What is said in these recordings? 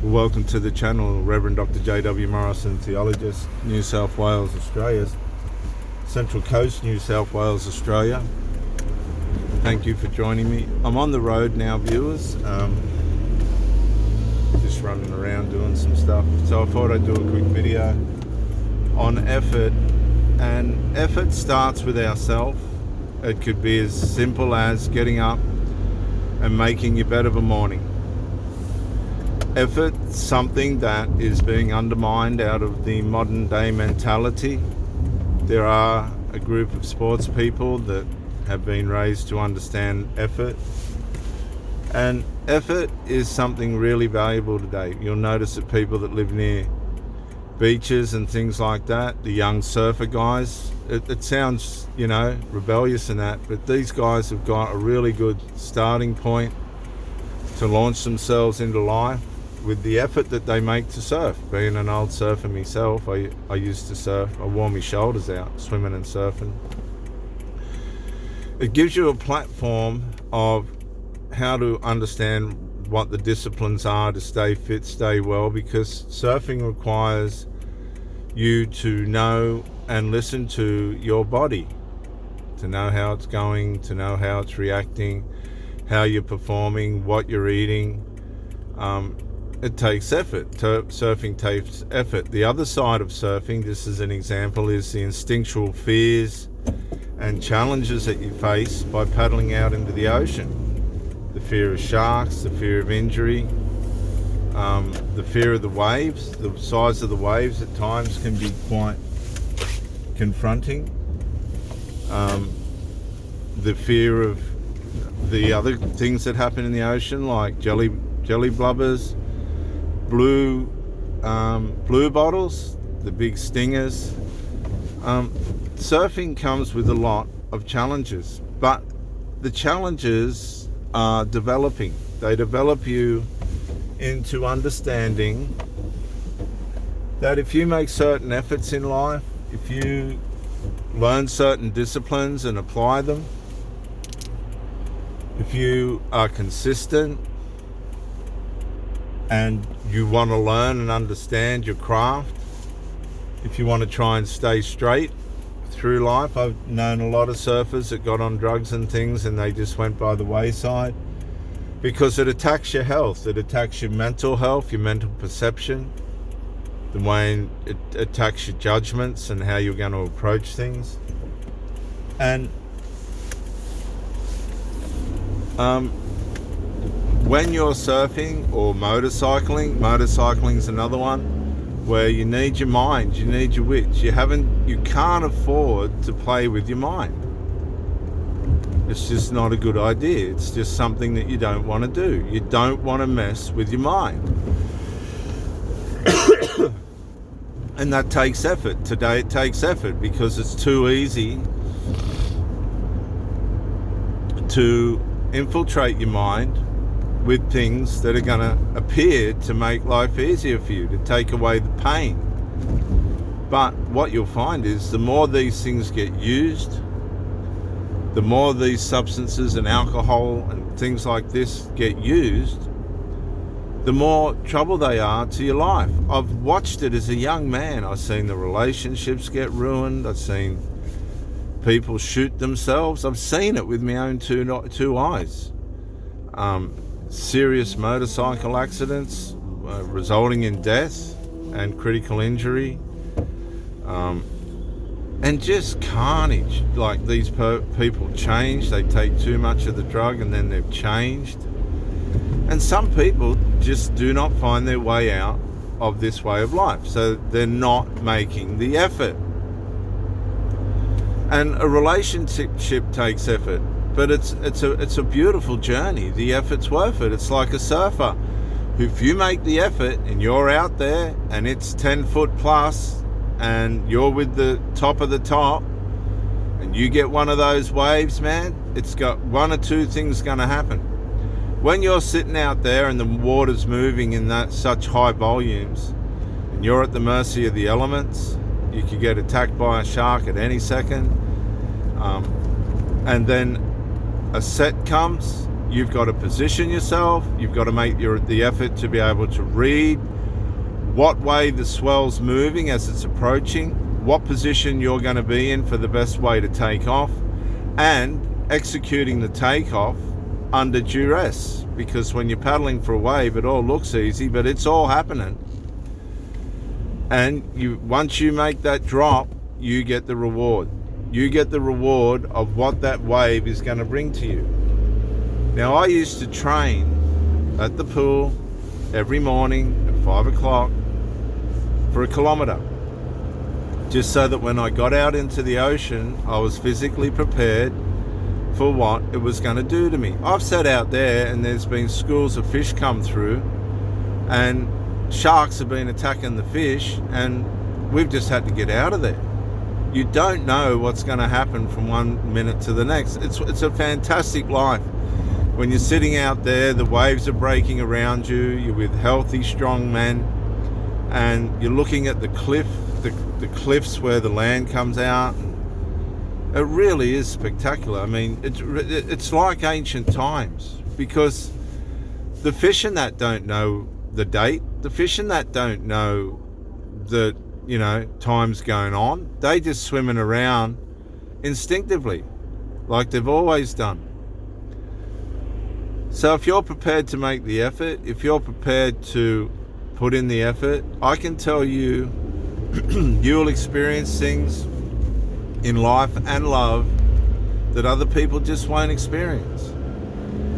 Welcome to the channel, Reverend Dr. J.W. Morrison, theologist, New South Wales, Australia, Central Coast, New South Wales, Australia. Thank you for joining me. I'm on the road now, viewers, just running around doing some stuff. So I thought I'd do a quick video on effort, and effort starts with ourselves. It could be as simple as getting up and making your bed of a morning. Effort, something that is being undermined out of the modern day mentality. There are a group of sports people that have been raised to understand effort, and effort is something really valuable today. You'll notice that people that live near beaches and things like that, the young surfer guys, it sounds, rebellious and that, but these guys have got a really good starting point to launch themselves into life with the effort that they make to surf. Being an old surfer myself, I used to surf. I wore my shoulders out swimming and surfing. It gives you a platform of how to understand what the disciplines are to stay fit, stay well, because surfing requires you to know and listen to your body, to know how it's going, to know how it's reacting, how you're performing, what you're eating. It takes effort. Surfing takes effort. The other side of surfing, just as an example, is the instinctual fears and challenges that you face by paddling out into the ocean. The fear of sharks, the fear of injury, the fear of the waves. The size of the waves at times can be quite confronting. The fear of the other things that happen in the ocean, like jelly blubbers, blue bottles, the big stingers. Surfing comes with a lot of challenges, but the challenges are developing. They develop you into understanding that if you make certain efforts in life, if you learn certain disciplines and apply them, if you are consistent and you want to learn and understand your craft, if you want to try and stay straight through life. I've known a lot of surfers that got on drugs and things and they just went by the wayside because it attacks your health. It attacks your mental health, your mental perception, the way it attacks your judgments and how you're going to approach things. And when you're surfing or motorcycling's another one where you need your mind, you need your wits. You can't afford to play with your mind. It's just not a good idea. It's just something that you don't want to do. You don't want to mess with your mind. And that takes effort. Today it takes effort because it's too easy to infiltrate your mind with things that are going to appear to make life easier for you, to take away the pain. But what you'll find is the more these things get used, the more these substances and alcohol and things like this get used, the more trouble they are to your life. I've watched it as a young man. I've seen the relationships get ruined. I've seen people shoot themselves. I've seen it with my own two eyes. Serious motorcycle accidents resulting in death and critical injury, and just carnage. Like these people change, they take too much of the drug and then they've changed. And some people just do not find their way out of this way of life, so they're not making the effort. And a relationship takes effort. But it's a beautiful journey. The effort's worth it. It's like a surfer. If you make the effort and you're out there and it's 10 foot plus and you're with the top of the top and you get one of those waves, man, it's got one or two things going to happen. When you're sitting out there and the water's moving in such high volumes and you're at the mercy of the elements, you could get attacked by a shark at any second. And then a set comes you've got to position yourself. You've got to make the effort to be able to read what way the swell's moving as it's approaching, what position you're going to be in for the best way to take off, and executing the takeoff under duress. Because when you're paddling for a wave, it all looks easy, but it's all happening. And once you make that drop, you get the reward. You get the reward of what that wave is going to bring to you. Now, I used to train at the pool every morning at 5 o'clock for 1 kilometre, just so that when I got out into the ocean, I was physically prepared for what it was going to do to me. I've sat out there and there's been schools of fish come through and sharks have been attacking the fish, and we've just had to get out of there. You don't know what's going to happen from one minute to the next. It's a fantastic life. When you're sitting out there, the waves are breaking around you, you're with healthy, strong men, and you're looking at the cliffs where the land comes out. It really is spectacular. I mean, it's like ancient times, because the fish in that don't know the date. The fish in that don't know that, time's going on. They just swimming around instinctively, like they've always done. So if you're prepared to make the effort, if you're prepared to put in the effort, I can tell you, you'll experience things in life and love that other people just won't experience.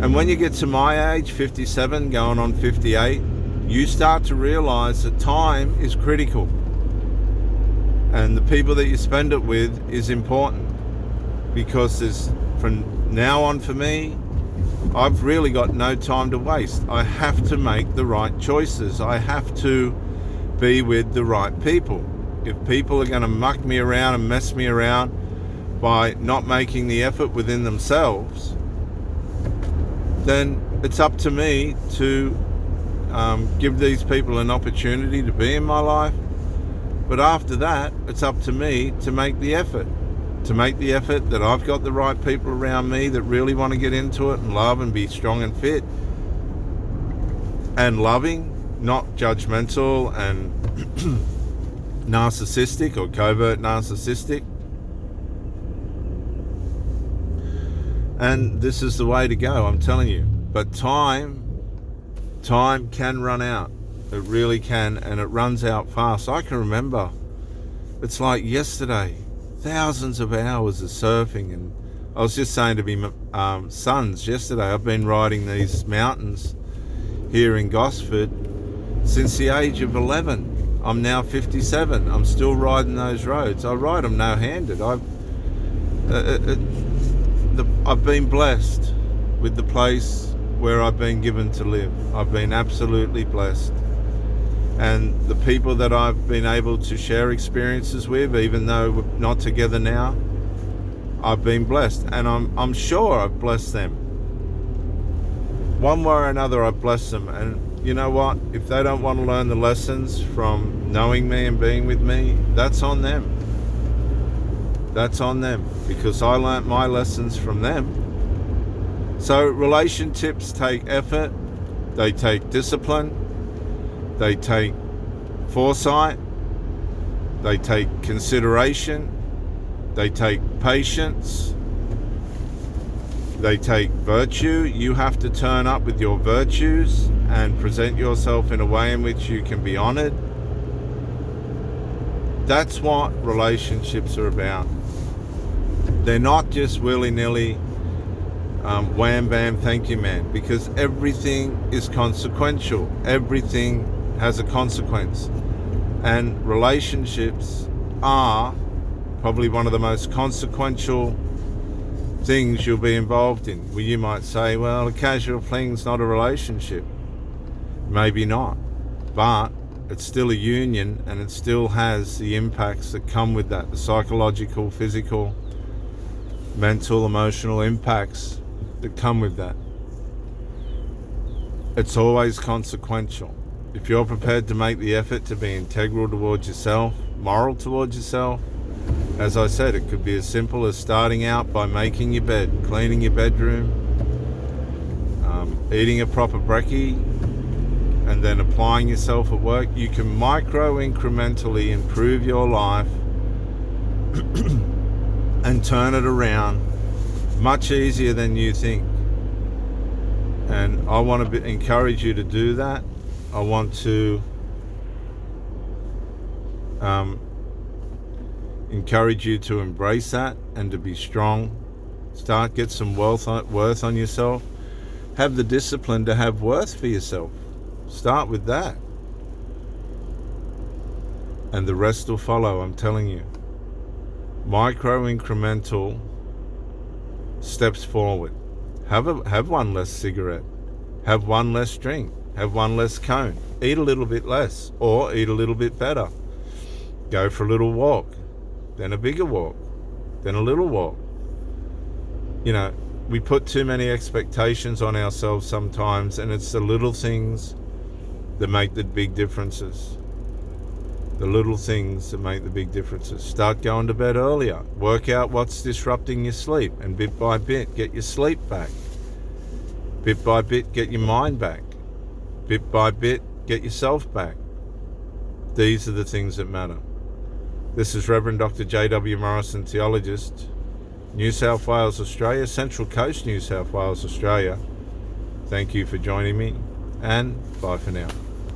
And when you get to my age, 57, going on 58, you start to realize that time is critical. And the people that you spend it with is important, because from now on for me, I've really got no time to waste. I have to make the right choices. I have to be with the right people. If people are going to muck me around and mess me around by not making the effort within themselves, then it's up to me to give these people an opportunity to be in my life. But after that, it's up to me to make the effort. To make the effort that I've got the right people around me that really want to get into it and love and be strong and fit and loving, not judgmental and narcissistic or covert narcissistic. And this is the way to go, I'm telling you. But time can run out. It really can, and it runs out fast. I can remember, it's like yesterday, thousands of hours of surfing. And I was just saying to my sons yesterday, I've been riding these mountains here in Gosford since the age of 11. I'm now 57. I'm still riding those roads. I ride them no-handed. I've been blessed with the place where I've been given to live. I've been absolutely blessed. And the people that I've been able to share experiences with, even though we're not together now, I've been blessed. And I'm sure I've blessed them. One way or another, I've blessed them. And you know what? If they don't want to learn the lessons from knowing me and being with me, that's on them. That's on them, because I learnt my lessons from them. So relationships take effort, they take discipline, they take foresight, they take consideration, they take patience, they take virtue. You have to turn up with your virtues and present yourself in a way in which you can be honored. That's what relationships are about. They're not just willy-nilly, wham bam thank you man, because everything is consequential. Everything has a consequence, and relationships are probably one of the most consequential things you'll be involved in. Well, you might say, well, a casual fling's not a relationship. Maybe not, but it's still a union, and it still has the impacts that come with that, the psychological, physical, mental, emotional impacts that come with that. It's always consequential. If you're prepared to make the effort to be integral towards yourself, moral towards yourself, as I said, it could be as simple as starting out by making your bed, cleaning your bedroom, eating a proper brekkie, and then applying yourself at work, you can micro incrementally improve your life and turn it around much easier than you think. And I want to encourage you to do that. I want to encourage you to embrace that and to be strong. Get some worth on yourself. Have the discipline to have worth for yourself. Start with that. And the rest will follow, I'm telling you. Micro incremental steps forward. Have one less cigarette. Have one less drink. Have one less cone. Eat a little bit less, or eat a little bit better. Go for a little walk, then a bigger walk, then a little walk. You know, we put too many expectations on ourselves sometimes, and it's the little things that make the big differences. The little things that make the big differences. Start going to bed earlier. Work out what's disrupting your sleep, and bit by bit get your sleep back. Bit by bit get your mind back. Bit by bit get yourself back. These are the things that matter. This is Reverend Dr. J.W. Morrison, theologist, New South Wales, Australia, Central Coast, New South Wales, Australia. Thank you for joining me, and bye for now.